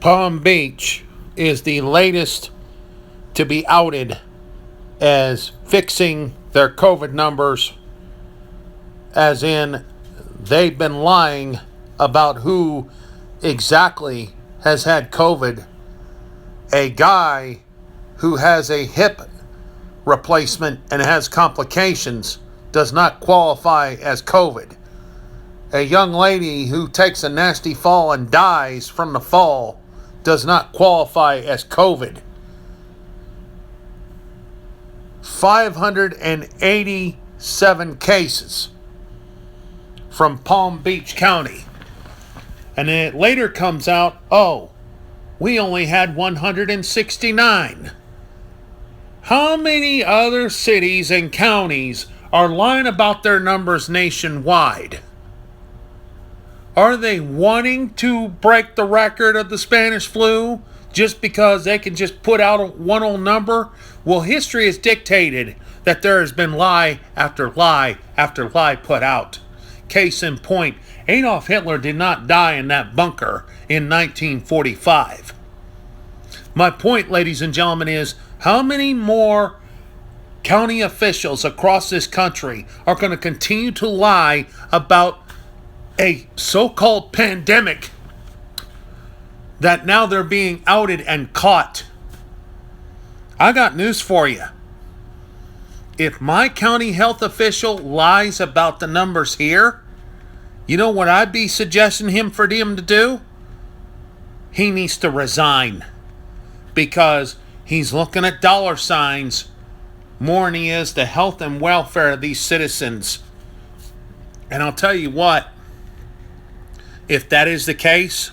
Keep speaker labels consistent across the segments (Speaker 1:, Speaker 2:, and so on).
Speaker 1: Palm Beach is the latest to be outed as fixing their COVID numbers, as in they've been lying about who exactly has had COVID. A guy who has a hip replacement and has complications does not qualify as COVID. A young lady who takes a nasty fall and dies from the fall does not qualify as COVID. 587 cases from Palm Beach County. And then it later comes out, oh, we only had 169. How many other cities and counties are lying about their numbers nationwide? Are they wanting to break the record of the Spanish flu just because they can just put out one old number? Well, history has dictated that there has been lie after lie after lie put out. Case in point, Adolf Hitler did not die in that bunker in 1945. My point, ladies and gentlemen, is how many more county officials across this country are going to continue to lie about a so-called pandemic that now they're being outed and caught? I got news for you. If my county health official lies about the numbers here, you know what I'd be suggesting him for him to do? He needs to resign, because he's looking at dollar signs more than he is the health and welfare of these citizens. And I'll tell you what, if that is the case,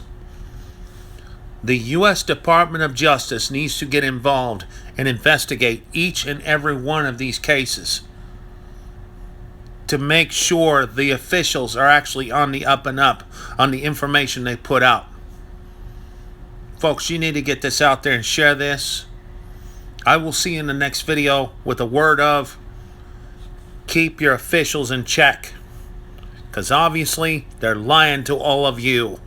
Speaker 1: the U.S. Department of Justice needs to get involved and investigate each and every one of these cases to make sure the officials are actually on the up and up on the information they put out. Folks, you need to get this out there and share this. I will see you in the next video with a word of keep your officials in check, because obviously they're lying to all of you.